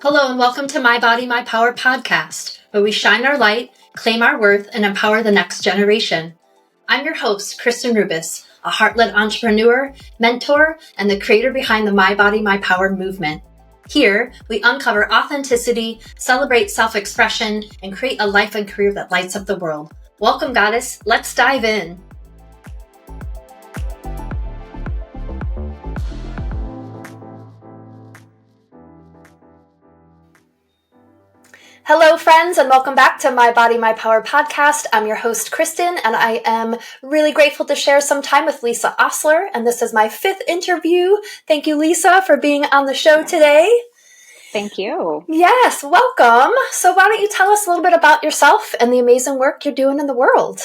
Hello and welcome to My Body, My Power podcast, where we shine our light, claim our worth, and empower the next generation. I'm your host, Kristen Rubis, a heart-led entrepreneur, mentor, and the creator behind the My Body, My Power movement. Here, we uncover authenticity, celebrate self-expression, and create a life and career that lights up the world. Welcome, Goddess. Let's dive in. Hello, friends, and welcome back to My Body, My Power podcast. I'm your host, Kristen, and I am really grateful to share some time with Lisa Ostler, and this is my 5th interview. Thank you, Lisa, for being on the show today. Thank you. Yes, welcome. So why don't you tell us a little bit about yourself and the amazing work you're doing in the world?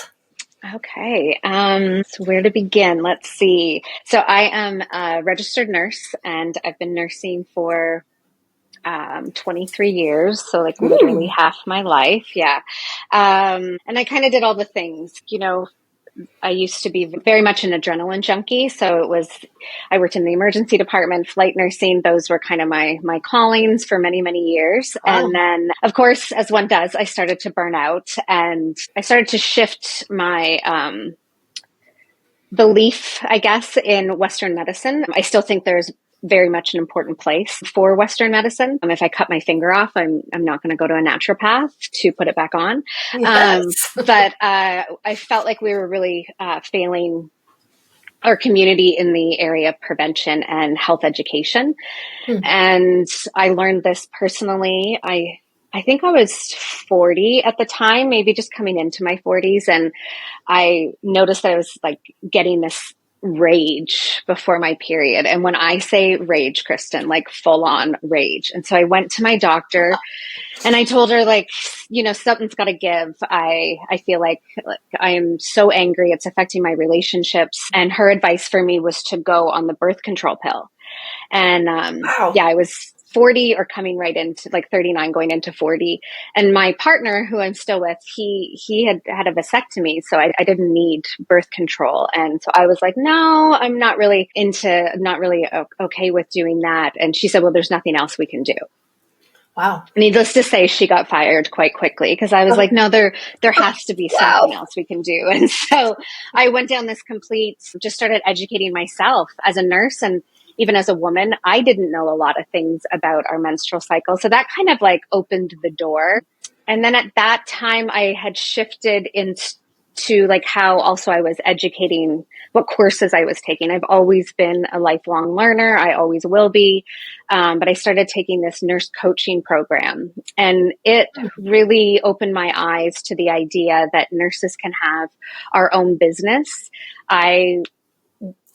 Okay. So where to begin? Let's see. So I am a registered nurse, and I've been nursing for 23 years. So literally half my life. Yeah. And I kind of did all the things, I used to be very much an adrenaline junkie. So I worked in the emergency department, flight nursing. Those were kind of my callings for many, many years. Oh. And then, of course, as one does, I started to burn out, and I started to shift my, belief, I guess, in Western medicine. I still think there's very much an important place for Western medicine. If I cut my finger off, I'm not going to go to a naturopath to put it back on. Yes. But I felt like we were really failing our community in the area of prevention and health education. And I learned this personally. I think I was 40 at the time, maybe just coming into my 40s. And I noticed that I was getting this rage before my period. And when I say rage, Kristen, full on rage. And so I went to my doctor and I told her, something's got to give. I feel like I am so angry. It's affecting my relationships. And her advice for me was to go on the birth control pill. And wow. Yeah, I was 40 or coming right into 39 going into 40. And my partner, who I'm still with, he had a vasectomy. So I didn't need birth control. And so I was like, no, I'm not really okay with doing that. And she said, well, there's nothing else we can do. Wow. Needless to say, she got fired quite quickly because I was like, no, there has to be something else we can do. And so I went down this just started educating myself as a nurse, and even as a woman, I didn't know a lot of things about our menstrual cycle. So that kind of opened the door. And then at that time I had shifted into how also I was educating, what courses I was taking. I've always been a lifelong learner. I always will be. But I started taking this nurse coaching program, and it really opened my eyes to the idea that nurses can have our own business.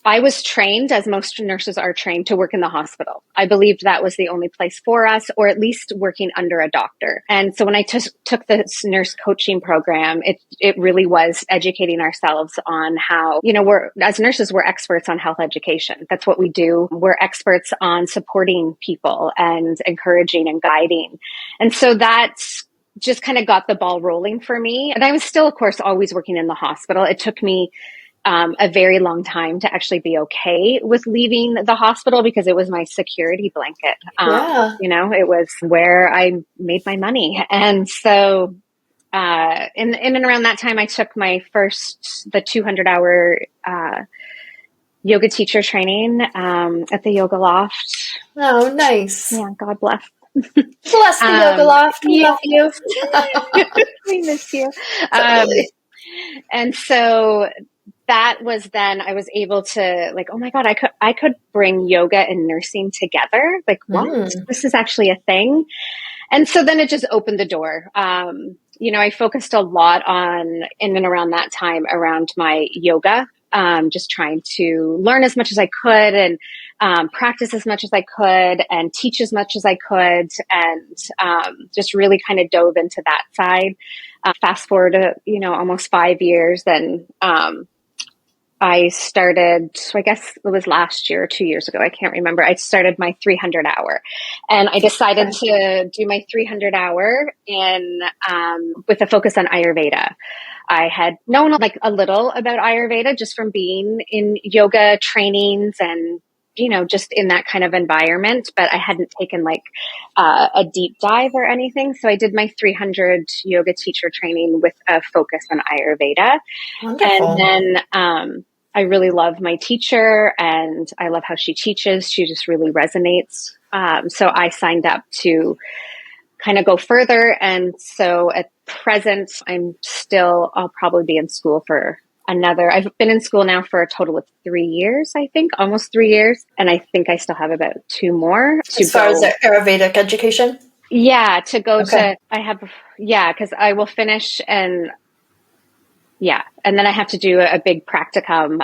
I was trained, as most nurses are trained, to work in the hospital. I believed that was the only place for us, or at least working under a doctor. And so when I took this nurse coaching program, it really was educating ourselves on how, as nurses, we're experts on health education. That's what we do. We're experts on supporting people and encouraging and guiding. And so that's just kind of got the ball rolling for me. And I was still, of course, always working in the hospital. It took me a very long time to actually be okay with leaving the hospital because it was my security blanket. It was where I made my money. And so, in and around that time, I took the 200-hour, yoga teacher training, at the Yoga Loft. Oh, nice. Yeah. God bless. Bless the Yoga Loft. We love you. We miss you. Totally. And so that was then I was able to oh my God, I could bring yoga and nursing together. What? This is actually a thing. And so then it just opened the door. I focused a lot on in and around that time around my yoga, just trying to learn as much as I could and practice as much as I could and teach as much as I could, and just really kind of dove into that side. Fast forward to, almost 5 years, then I started, I guess it was last year or 2 years ago, I can't remember. I started my 300 hour, and I decided to do my 300 hour with a focus on Ayurveda. I had known a little about Ayurveda just from being in yoga trainings and just in that kind of environment, but I hadn't taken like a deep dive or anything. So I did my 300 yoga teacher training with a focus on Ayurveda. Wonderful. And then I really love my teacher and I love how she teaches. She just really resonates. So I signed up to kind of go further. And so at present, I'll probably be in school for I've been in school now for a total of 3 years, I think, almost 3 years. And I think I still have about 2 more to as far as the Ayurvedic education? Yeah, to go Okay. because I will finish and then I have to do a big practicum,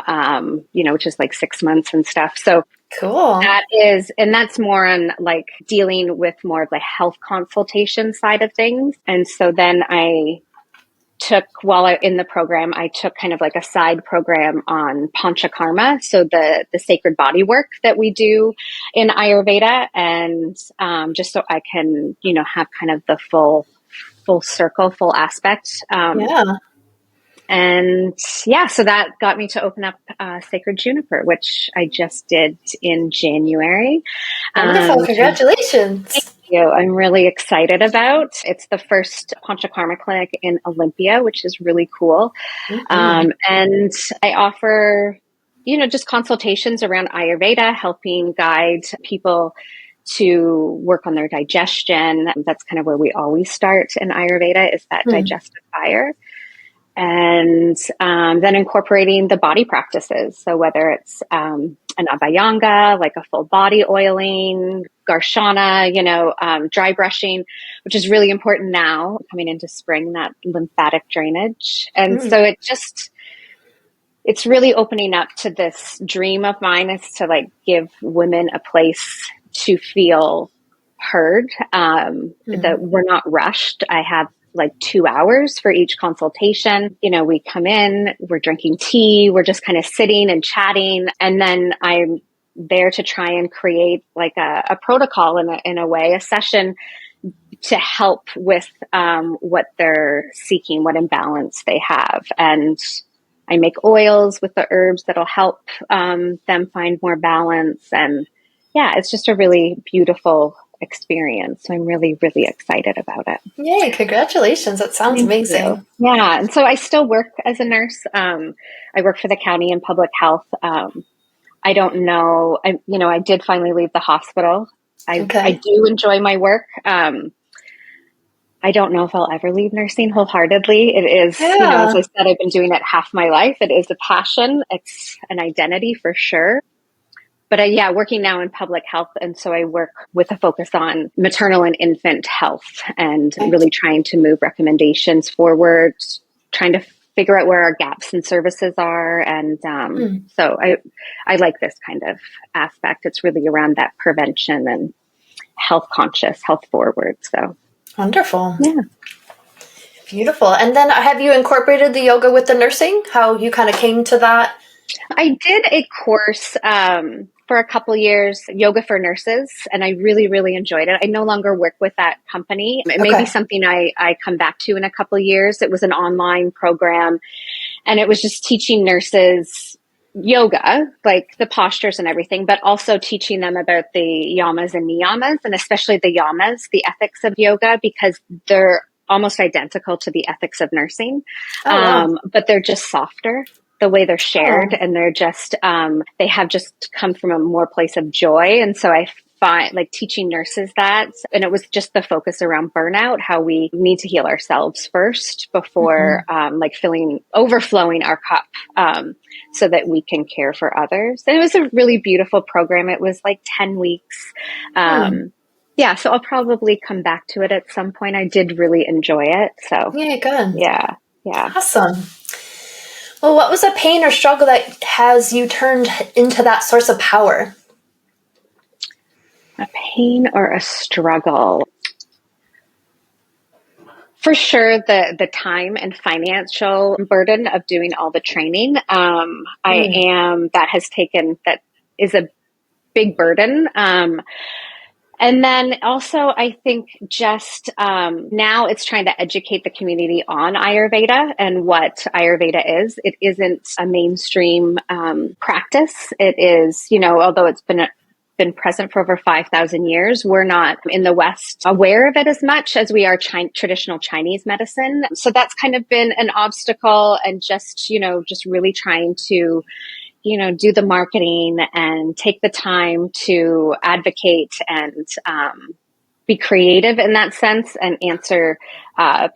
which is like 6 months and stuff. So Cool. that's more on like dealing with more of the health consultation side of things. And so then while in the program, I took kind of like a side program on panchakarma. So the sacred body work that we do in Ayurveda. And just so I can, have kind of the full circle, full aspect. And so that got me to open up Sacred Juniper, which I just did in January. Wonderful. Congratulations. Thank you. I'm really excited about. It's the first Panchakarma clinic in Olympia, which is really cool. Mm-hmm. And I offer, just consultations around Ayurveda, helping guide people to work on their digestion. That's kind of where we always start in Ayurveda, is that digestive fire. And then incorporating the body practices. So whether it's an abhyanga, like a full body oiling, garshana, dry brushing, which is really important now coming into spring, that lymphatic drainage. And so it's really opening up to this dream of mine, is to like give women a place to feel heard, that we're not rushed. I have like 2 hours for each consultation. We come in, we're drinking tea, we're just kind of sitting and chatting. And then I'm there to try and create like a protocol in a way, a session to help with what they're seeking, what imbalance they have. And I make oils with the herbs that'll help them find more balance. And it's just a really beautiful experience. So I'm really, really excited about it. Yay, congratulations. That sounds amazing. You. Yeah. And so I still work as a nurse. I work for the county in public health. I don't know. I did finally leave the hospital. I do enjoy my work. I don't know if I'll ever leave nursing wholeheartedly. It is, as I said, I've been doing it half my life. It is a passion. It's an identity for sure. But working now in public health. And so I work with a focus on maternal and infant health and really trying to move recommendations forward, trying to figure out where our gaps in services are. And so I like this kind of aspect. It's really around that prevention and health conscious, health forward. So wonderful. Yeah. Beautiful. And then have you incorporated the yoga with the nursing? How you kind of came to that? I did a course for a couple years, yoga for nurses, and I really, really enjoyed it. I no longer work with that company. It may be something I come back to in a couple years. It was an online program, and it was just teaching nurses yoga, like the postures and everything, but also teaching them about the yamas and niyamas, and especially the yamas, the ethics of yoga, because they're almost identical to the ethics of nursing, but they're just softer. The way they're shared, and they're just, they have just come from a more place of joy. And so I find like teaching nurses that, and it was just the focus around burnout, how we need to heal ourselves first before, overflowing our cup, so that we can care for others. And it was a really beautiful program. It was like 10 weeks. So I'll probably come back to it at some point. I did really enjoy it. So good. Yeah. Awesome. Well, what was a pain or struggle that has you turned into that source of power? A pain or a struggle? For sure, the time and financial burden of doing all the training. That is a big burden. And then also, I think just now it's trying to educate the community on Ayurveda and what Ayurveda is. It isn't a mainstream practice. It is, although it's been present for over 5,000 years, we're not in the West aware of it as much as we are traditional Chinese medicine. So that's kind of been an obstacle, and just really trying to do the marketing and take the time to advocate and be creative in that sense and answer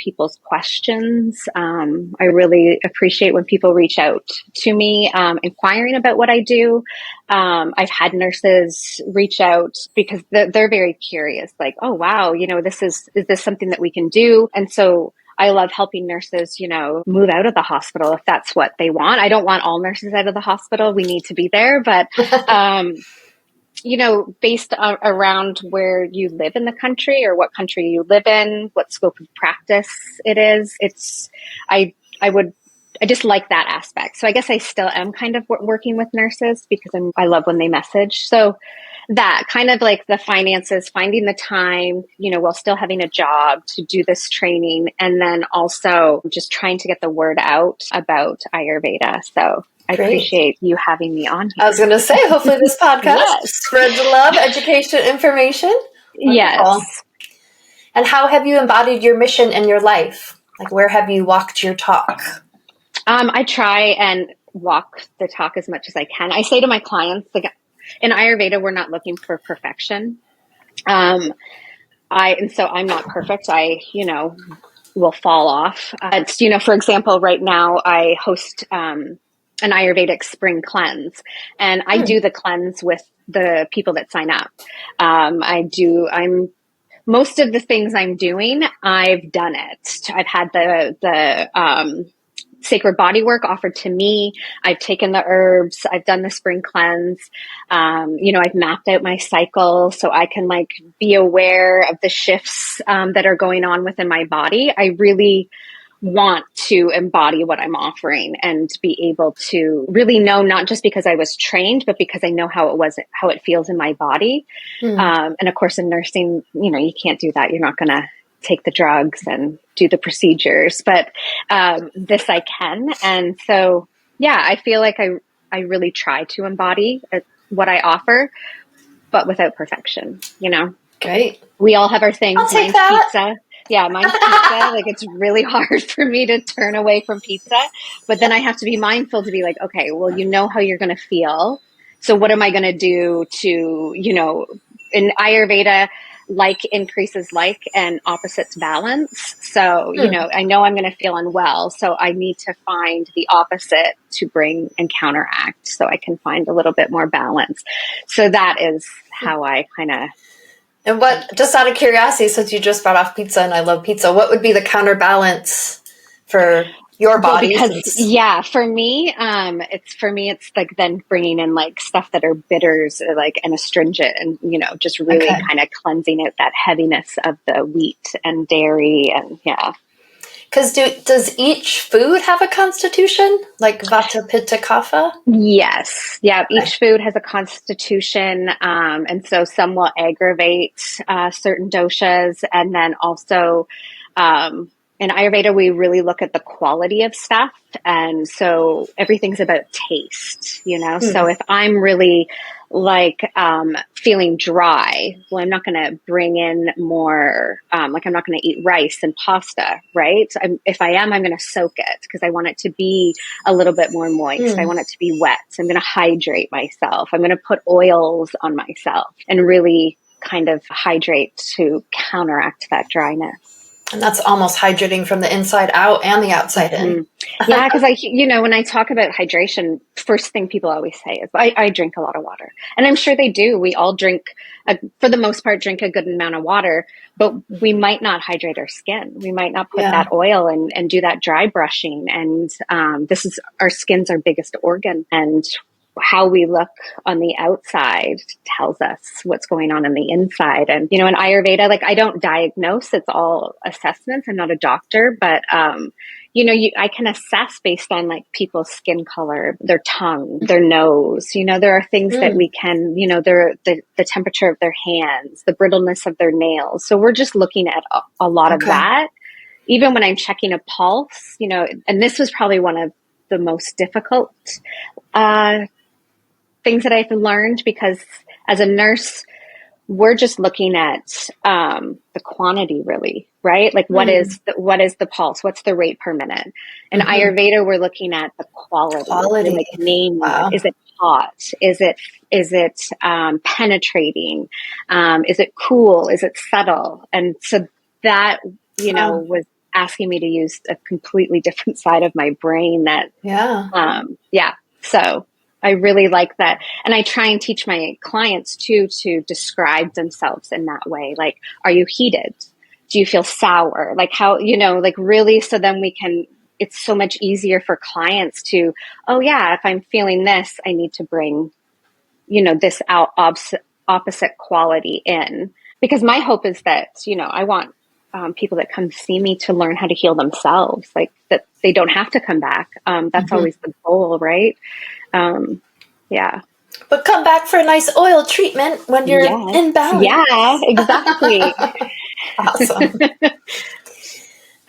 people's questions. I really appreciate when people reach out to me inquiring about what I do. I've had nurses reach out because they're very curious, like, oh, wow, is this something that we can do? And so I love helping nurses, move out of the hospital if that's what they want. I don't want all nurses out of the hospital. We need to be there. But, based around where you live in the country or what country you live in, what scope of practice it is, I just like that aspect. So I guess I still am kind of working with nurses because I love when they message. So that kind of like the finances, finding the time, while still having a job to do this training, and then also just trying to get the word out about Ayurveda. So I appreciate you having me on here. I was going to say, hopefully this podcast spreads love, education, information. Wonderful. Yes. And how have you embodied your mission in your life? Like, where have you walked your talk? I try and walk the talk as much as I can. I say to my clients, like, in Ayurveda, we're not looking for perfection. And so I'm not perfect. I, will fall off. For example, right now I host an Ayurvedic spring cleanse, and I do the cleanse with the people that sign up. Most of the things I'm doing, I've done it. I've had the sacred body work offered to me. I've taken the herbs. I've done the spring cleanse. I've mapped out my cycle so I can be aware of the shifts that are going on within my body. I really want to embody what I'm offering and be able to really know, not just because I was trained, but because I know how it feels in my body. And of course, in nursing, you can't do that. You're not going to take the drugs and do the procedures, but this I can. And so, I feel like I really try to embody what I offer, but without perfection, Great. We all have our things. I'll take that. Pizza. Yeah, mine's pizza. It's really hard for me to turn away from pizza, but then I have to be mindful to be like, okay, well, how you're going to feel. So what am I going to do to, in Ayurveda, like increases like and opposites balance. So, I know I'm going to feel unwell. So I need to find the opposite to bring and counteract so I can find a little bit more balance. So that is how I kind of. And just out of curiosity, since you just brought off pizza and I love pizza, what would be the counterbalance for your body? Well, because, for me, it's like then bringing in stuff that are bitters and astringent and, just really kind of cleansing out that heaviness of the wheat and dairy and Because does each food have a constitution, like Vata, Pitta, Kapha? Yes. Yeah. Each food has a constitution. And so some will aggravate certain doshas. And then also in Ayurveda, we really look at the quality of stuff. And so everything's about taste, So if I'm really feeling dry, well, I'm not going to bring in more, I'm not going to eat rice and pasta, right? If I am, I'm going to soak it because I want it to be a little bit more moist. I want it to be wet. So I'm going to hydrate myself. I'm going to put oils on myself and really kind of hydrate to counteract that dryness. And that's almost hydrating from the inside out and the outside in. Yeah, because when I talk about hydration, first thing people always say is, I drink a lot of water. And I'm sure they do. We all for the most part, drink a good amount of water, but we might not hydrate our skin. We might not put that oil and do that dry brushing. And our skin's our biggest organ. And how we look on the outside tells us what's going on the inside. And, in Ayurveda, I don't diagnose, it's all assessments. I'm not a doctor, but, I can assess based on like people's skin color, their tongue, their nose. There are things that we can, the temperature of their hands, the brittleness of their nails. So we're just looking at a lot of that. Even when I'm checking a pulse, and this was probably one of the most difficult things that I've learned, because as a nurse, we're just looking at the quantity, really, right? Like what is the pulse? What's the rate per minute? In Ayurveda, we're looking at the quality. We're like naming it. Is it hot? Is it penetrating? Is it cool? Is it subtle? And so that was asking me to use a completely different side of my brain. So I really like that. And I try and teach my clients too, to describe themselves in that way. Like, are you heated? Do you feel sour? Like how, like really, so then it's so much easier for clients to, oh yeah, if I'm feeling this, I need to bring, this opposite quality in, because my hope is that, I want people that come see me to learn how to heal themselves, like that they don't have to come back. That's always the goal, right? Yeah. But come back for a nice oil treatment when you're in balance. Yeah, exactly. Awesome.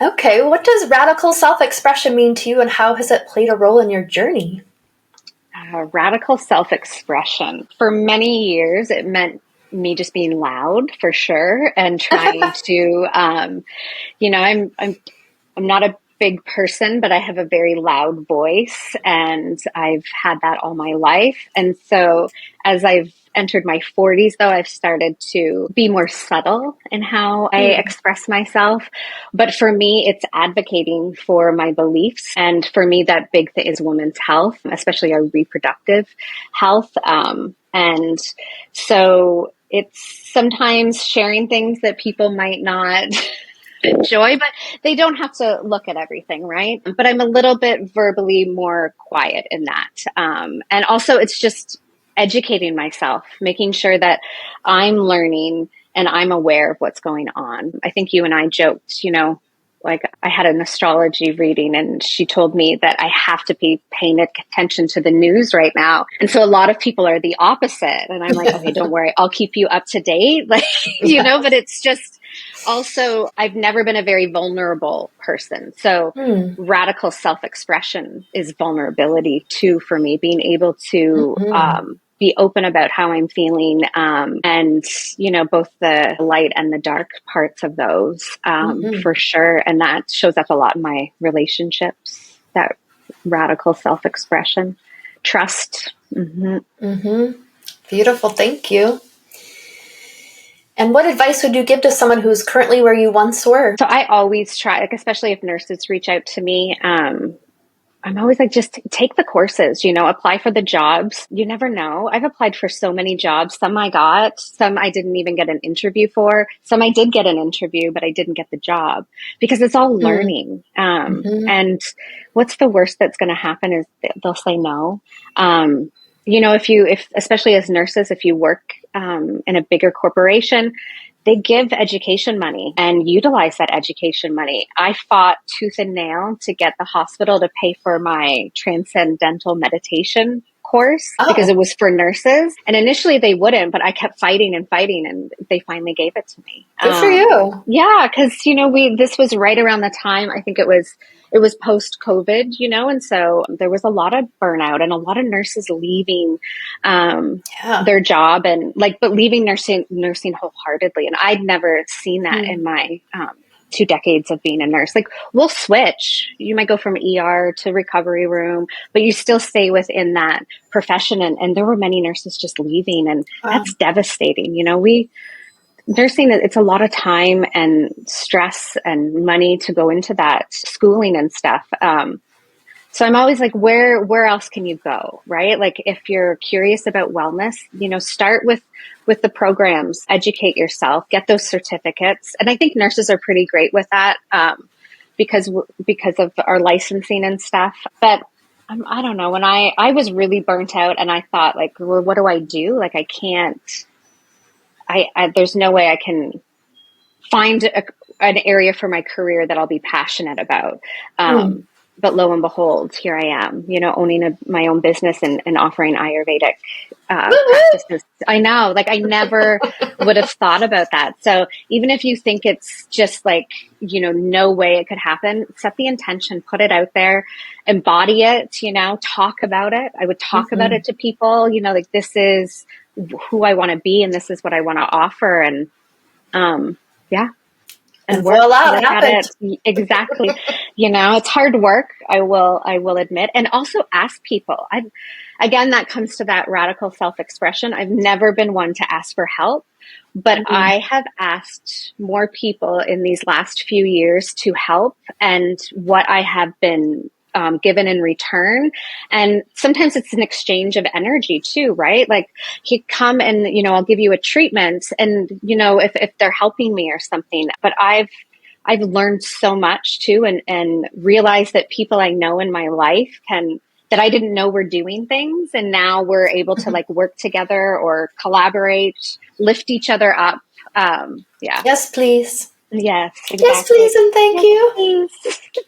Okay. What does radical self-expression mean to you, and how has it played a role in your journey? Radical self-expression. For many years, it meant me just being loud, for sure, and trying to, I'm not a big person, but I have a very loud voice, and I've had that all my life. And so as I've entered my 40s, though, I've started to be more subtle in how I express myself. But for me, it's advocating for my beliefs. And for me, that big thing is women's health, especially our reproductive health. And so it's sometimes sharing things that people might not enjoy, but they don't have to look at everything, right? But I'm a little bit verbally more quiet in that. And also it's just educating myself, making sure that I'm learning and I'm aware of what's going on. I think you and I joked, like I had an astrology reading and she told me that I have to be paying attention to the news right now. And so a lot of people are the opposite. And I'm like, okay, don't worry, I'll keep you up to date. Like, but it's just also, I've never been a very vulnerable person. So radical self-expression is vulnerability too, for me, being able to, be open about how I'm feeling, and, both the light and the dark parts of those, for sure. And that shows up a lot in my relationships, that radical self-expression, trust. Beautiful. Thank you. And what advice would you give to someone who's currently where you once were? So I always try, like, especially if nurses reach out to me, I'm always like, just take the courses, apply for the jobs. You never know. I've applied for so many jobs. Some I got, some I didn't even get an interview for. Some I did get an interview, but I didn't get the job, because it's all learning. And what's the worst that's going to happen is they'll say no. If especially as nurses, if you work in a bigger corporation, they give education money and utilize that education money. I fought tooth and nail to get the hospital to pay for my transcendental meditation course because it was for nurses. And initially they wouldn't, but I kept fighting and fighting, and they finally gave it to me. Good for you. Yeah, because this was right around the time, I think it was post COVID, and so there was a lot of burnout and a lot of nurses leaving their job and but leaving nursing wholeheartedly. And I'd never seen that in my 2 decades of being a nurse. Like, we'll switch. You might go from ER to recovery room, but you still stay within that profession. And there were many nurses just leaving, and that's devastating. Nursing, it's a lot of time and stress and money to go into that schooling and stuff. So I'm always like, where else can you go? Right? Like, if you're curious about wellness, start with the programs, educate yourself, get those certificates. And I think nurses are pretty great with that, because of our licensing and stuff. But I don't know, when I was really burnt out and I thought, like, well, what do I do? Like, I can't, there's no way I can find an area for my career that I'll be passionate about. But lo and behold, here I am, owning my own business and offering Ayurvedic practices. I know, like I never would have thought about that. So even if you think it's just like, no way it could happen, set the intention, put it out there, embody it, talk about it. I would talk about it to people, like this is who I want to be and this is what I want to offer. And and work at it. Exactly. It's hard work. I will admit, and also ask people. Again, that comes to that radical self-expression. I've never been one to ask for help, but I have asked more people in these last few years to help, and what I have been given in return. And sometimes it's an exchange of energy too, right? Like you come and, I'll give you a treatment and, if they're helping me or something, but I've learned so much too, and realized that people I know in my life that I didn't know were doing things. And now we're able to like work together or collaborate, lift each other up. Yes, please. Yes, exactly. Yes, please, and thank you.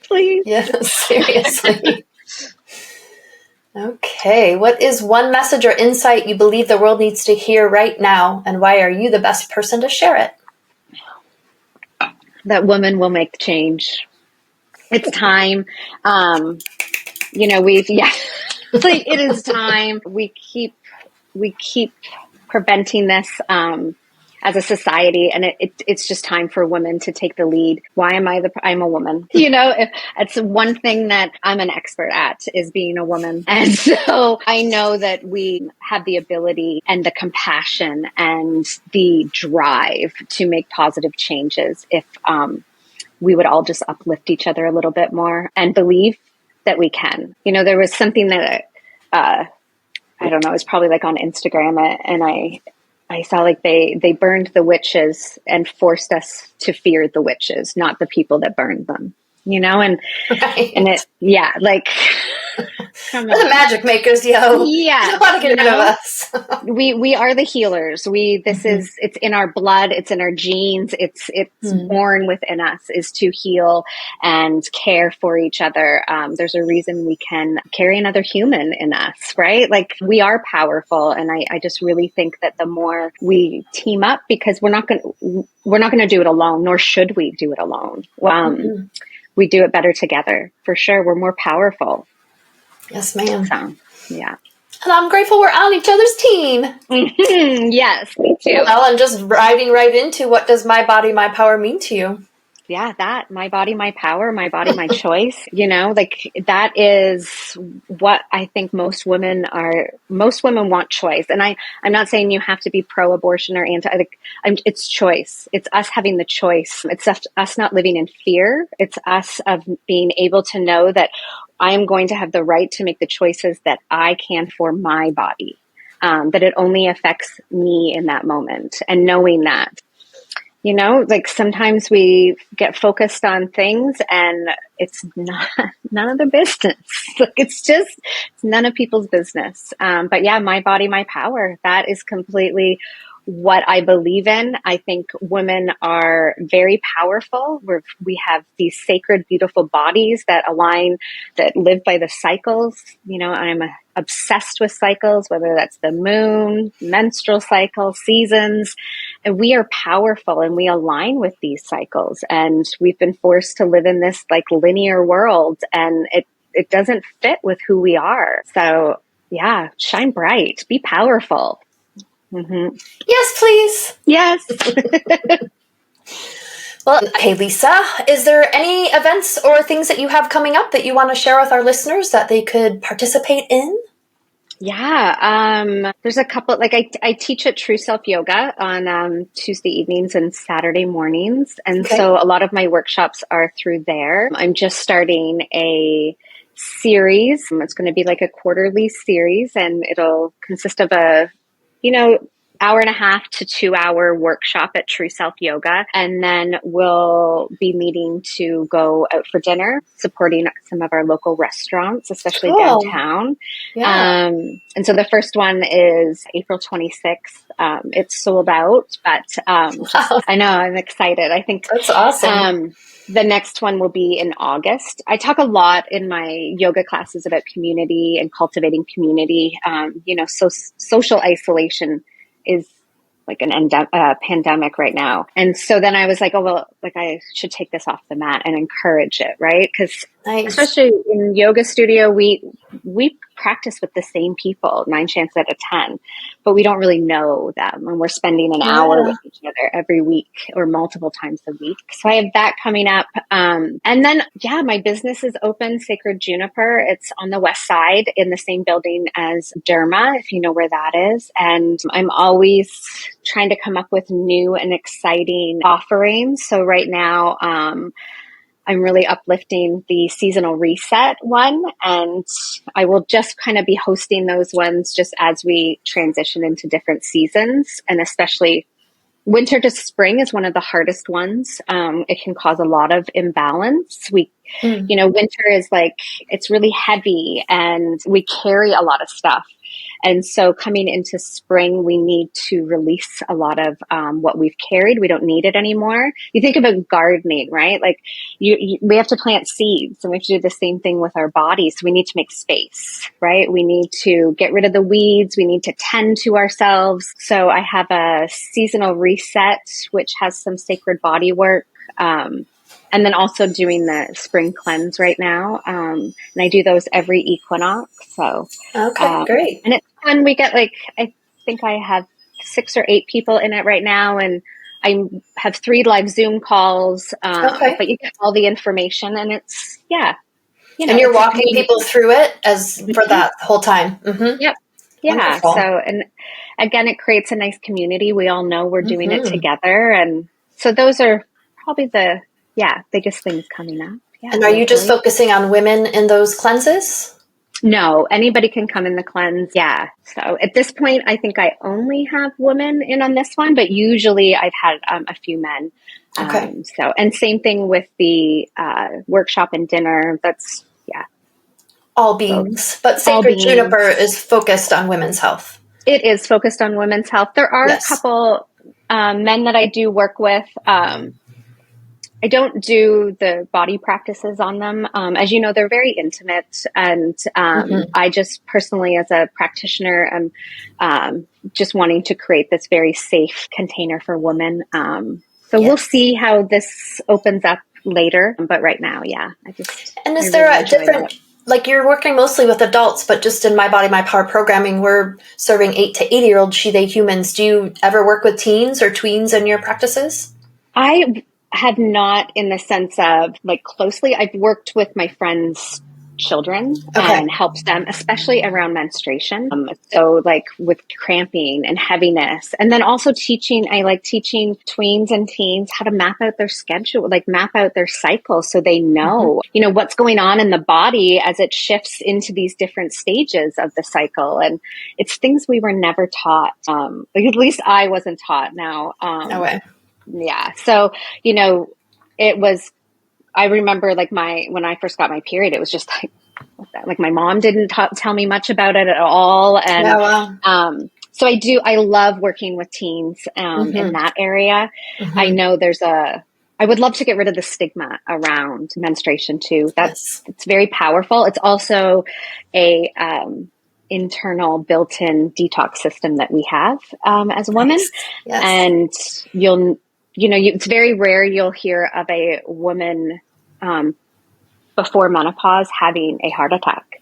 Please. Yes, seriously. Okay. What is one message or insight you believe the world needs to hear right now, and why are you the best person to share it? That women will make change. It's time. It is time. We keep preventing this as a society, and it's just time for women to take the lead. Why am I'm a woman? It's one thing that I'm an expert at is being a woman. And so I know that we have the ability and the compassion and the drive to make positive changes if we would all just uplift each other a little bit more and believe that we can. There was something that I don't know, it's probably like on Instagram, and I saw like they burned the witches and forced us to fear the witches, not the people that burned them, and right. and it, like we're the magic makers, yo. Yeah, you don't want to get rid of us. we are the healers. It's in our blood, it's in our genes, it's born within us, is to heal and care for each other. There's a reason we can carry another human in us, right? Like we are powerful, and I just really think that the more we team up, because we're not going to do it alone, nor should we do it alone. We do it better together, for sure. We're more powerful. Yes, ma'am. So, yeah. And I'm grateful we're on each other's team. Yes, me too. Well, and just riding right into what does my body, my power mean to you? Yeah, that my body, my power, my body, my choice, like that is what I think most women want choice. And I'm not saying you have to be pro-abortion or it's choice. It's us having the choice. It's us not living in fear. It's us of being able to know that I am going to have the right to make the choices that I can for my body, that it only affects me in that moment, and knowing that. Like sometimes we get focused on things and it's none of their business. Like it's none of people's business. But yeah, my body, my power, that is completely what I believe in. I think women are very powerful. We have these sacred, beautiful bodies that align, that live by the cycles. I'm obsessed with cycles, whether that's the moon, menstrual cycle, seasons. And we are powerful and we align with these cycles. And we've been forced to live in this like linear world, and it doesn't fit with who we are. So yeah, shine bright, be powerful. Mm-hmm. Yes, please. Yes. Well, okay, Lisa, is there any events or things that you have coming up that you want to share with our listeners that they could participate in? Yeah, there's a couple, like I teach at True Self Yoga on Tuesday evenings and Saturday mornings. And so a lot of my workshops are through there. I'm just starting a series. It's going to be like a quarterly series, and it'll consist of 1.5 to 2 hour workshop at True Self Yoga. And then we'll be meeting to go out for dinner, supporting some of our local restaurants, especially downtown. Yeah. And so the first one is April 26th. It's sold out, but I know, I'm excited. I think that's awesome. The next one will be in August. I talk a lot in my yoga classes about community and cultivating community. So social isolation is like a pandemic right now. And so then I was like, oh, well, like I should take this off the mat and encourage it, right? Because especially in yoga studio, we practice with the same people 9 chances out of 10, but we don't really know them. And we're spending an hour with each other every week or multiple times a week. So I have that coming up. And then, my business is open, Sacred Juniper. It's on the west side in the same building as Derma, if you know where that is. And I'm always trying to come up with new and exciting offerings. So right now, I'm really uplifting the seasonal reset one, and I will just kind of be hosting those ones just as we transition into different seasons, and especially winter to spring is one of the hardest ones. It can cause a lot of imbalance. Winter is like, it's really heavy and we carry a lot of stuff. And so coming into spring, we need to release a lot of what we've carried. We don't need it anymore. You think about gardening, right? Like we have to plant seeds, and we have to do the same thing with our bodies. So we need to make space, right? We need to get rid of the weeds. We need to tend to ourselves. So I have a seasonal reset, which has some sacred body work. And then also doing the spring cleanse right now. And I do those every equinox. So, great. And it's fun. We get I think I have 6 or 8 people in it right now. And I have 3 live Zoom calls. But you get all the information, and it's, and you're walking people through it for that whole time. Mm-hmm. Yep. Yeah. Wonderful. So, and again, it creates a nice community. We all know we're doing it together. And so those are probably the biggest things coming up. Yeah, and are you just focusing on women in those cleanses? No, anybody can come in the cleanse. Yeah. So at this point, I think I only have women in on this one, but usually I've had a few men. Okay. And same thing with the workshop and dinner. That's, all beings. But Sacred Juniper is focused on women's health. It is focused on women's health. There are a couple men that I do work with. I don't do the body practices on them. As you know, they're very intimate, and I just personally, as a practitioner, am just wanting to create this very safe container for women. We'll see how this opens up later, but right now, And is there a different, like you're working mostly with adults, but just in My Body, My Power programming, we're serving 8 to 80-year-old she-they humans. Do you ever work with teens or tweens in your practices? I have not, in the sense of closely. I've worked with my friends' children and helped them, especially around menstruation. So with cramping and heaviness, and then also teaching. I like teaching tweens and teens how to map out their schedule, map out their cycle, so they know, what's going on in the body as it shifts into these different stages of the cycle. And it's things we were never taught. At least I wasn't taught. Now, no way. Yeah. So, it was, I remember when I first got my period, it was just my mom didn't tell me much about it at all. And, so I love working with teens, in that area. I know I would love to get rid of the stigma around menstruation too. It's very powerful. It's also a, internal built-in detox system that we have, as women. Yes. And it's very rare you'll hear of a woman before menopause having a heart attack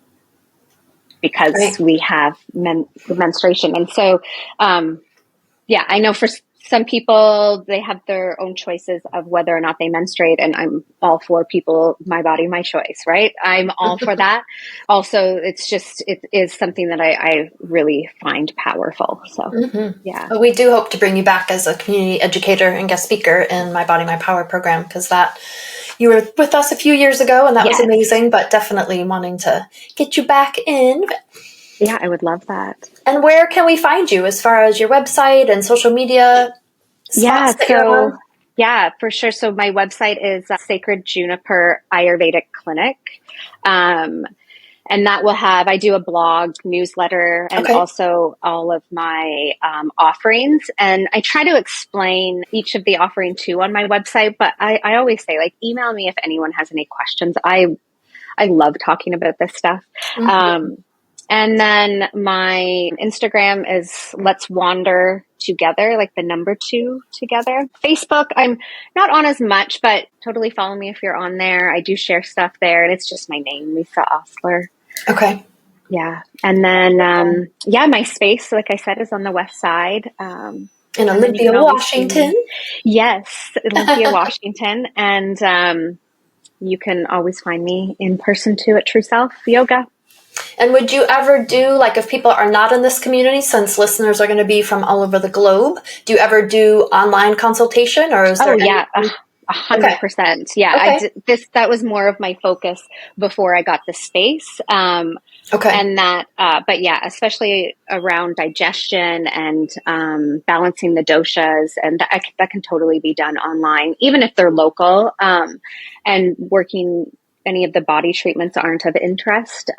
because we have menstruation. And so, I know for some people, they have their own choices of whether or not they menstruate, and I'm all for people, my body, my choice, right? I'm all for that. Also, it is something that I really find powerful. So, Well, we do hope to bring you back as a community educator and guest speaker in My Body, My Power program, because you were with us a few years ago, and that was amazing, but definitely wanting to get you back in. Yeah, I would love that. And where can we find you as far as your website and social media spots that you're on? Yeah, for sure. So my website is Sacred Juniper Ayurvedic Clinic. And that will have, I do a blog, newsletter, and also all of my offerings. And I try to explain each of the offering too on my website. But I always say, like, email me if anyone has any questions. I love talking about this stuff. And then my Instagram is Let's Wander Together, like the number 2 together. Facebook, I'm not on as much, but totally follow me if you're on there. I do share stuff there, and it's just my name, Lisa Ostler. Okay. Yeah. And then, my space, like I said, is on the west side. In Olympia, Washington. Yes, Olympia, Washington. And you can always find me in person too at True Self Yoga. And would you ever do, like, if people are not in this community, since listeners are going to be from all over the globe, do you ever do online consultation, or is there? 100%. Yeah. That was more of my focus before I got the space. And that, but yeah, especially around digestion and balancing the doshas, and that can totally be done online, even if they're local, and working. Any of the body treatments aren't of interest,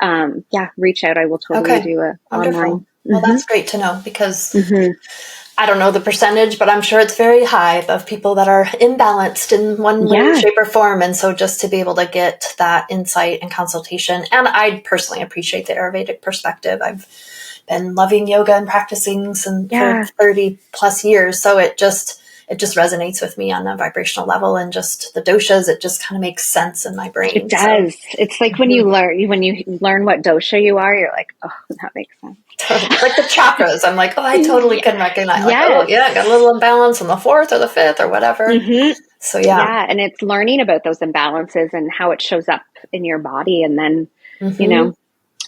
reach out. I will totally do it online. Well, that's great to know, because I don't know the percentage, but I'm sure it's very high of people that are imbalanced in one way, shape, or form. And so just to be able to get that insight and consultation, and I personally appreciate the Ayurvedic perspective. I've been loving yoga and practicing for 30 plus years. So it just resonates with me on a vibrational level, and just the doshas, it just kind of makes sense in my brain. It does. So, it's like when you learn what dosha you are, you're like, oh, that makes sense. Totally. Like the chakras, I'm like, oh, I totally can recognize. Like, I got a little imbalance on the 4th or the 5th or whatever. So and it's learning about those imbalances and how it shows up in your body, and then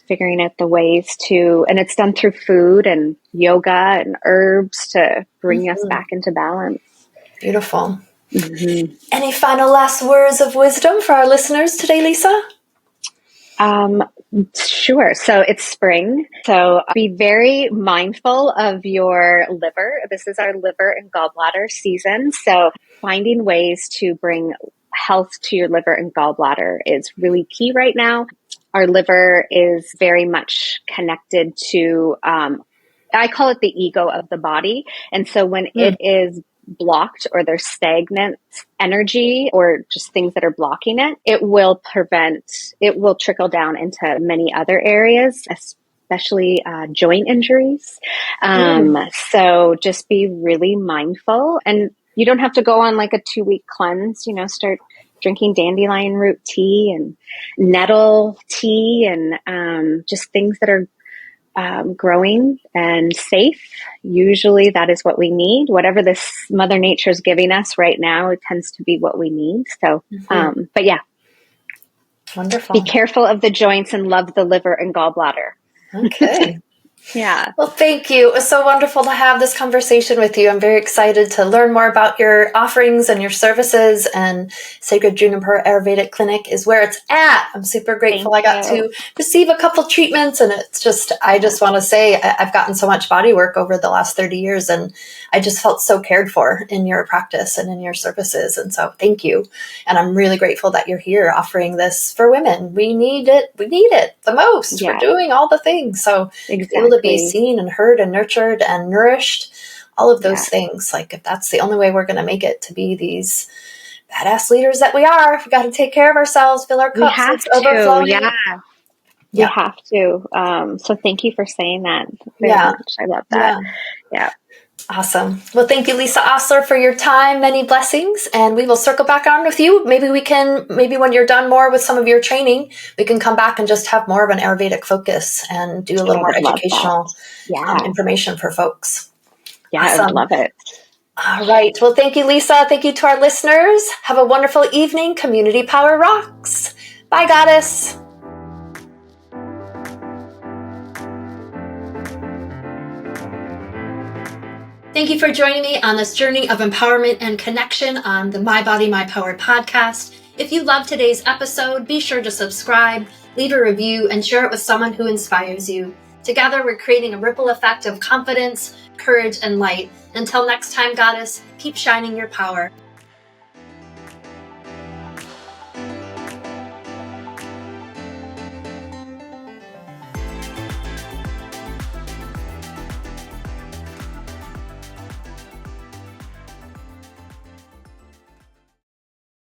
figuring out the ways to, and it's done through food and yoga and herbs to bring us back into balance. Beautiful. Any final last words of wisdom for our listeners today, Lisa? Sure. So it's spring. So be very mindful of your liver. This is our liver and gallbladder season. So finding ways to bring health to your liver and gallbladder is really key right now. Our liver is very much connected to, I call it the ego of the body. And so when it is blocked, or there's stagnant energy, or just things that are blocking it, it will trickle down into many other areas, especially joint injuries. So just be really mindful, and you don't have to go on like a 2-week cleanse, start drinking dandelion root tea and nettle tea, and just things that are growing and safe. Usually that is what we need. Whatever this Mother Nature is giving us right now, it tends to be what we need. So, but yeah. Wonderful. Be careful of the joints and love the liver and gallbladder. Okay. Yeah. Well, thank you. It was so wonderful to have this conversation with you. I'm very excited to learn more about your offerings and your services, and Sacred Juniper Ayurvedic Clinic is where it's at. I'm super grateful I got to receive a couple treatments, and I just want to say I've gotten so much body work over the last 30 years, and I just felt so cared for in your practice and in your services. And so thank you. And I'm really grateful that you're here offering this for women. We need it. We need it the most. Yeah. We're doing all the things. So able to be seen and heard and nurtured and nourished, all of those things. Like, if that's the only way we're going to make it to be these badass leaders that we are, we've got to take care of ourselves, fill our cups. It's overflowing. You have to. So thank you for saying that very much. I love that. Yeah. Awesome. Well, thank you, Lisa Ostler, for your time. Many blessings. And we will circle back on with you. Maybe when you're done more with some of your training, we can come back and just have more of an Ayurvedic focus and do a little more educational information for folks. Yeah, awesome. I would love it. All right. Well, thank you, Lisa. Thank you to our listeners. Have a wonderful evening. Community Power rocks. Bye, Goddess. Thank you for joining me on this journey of empowerment and connection on the My Body, My Power podcast. If you loved today's episode, be sure to subscribe, leave a review, and share it with someone who inspires you. Together, we're creating a ripple effect of confidence, courage, and light. Until next time, Goddess, keep shining your power.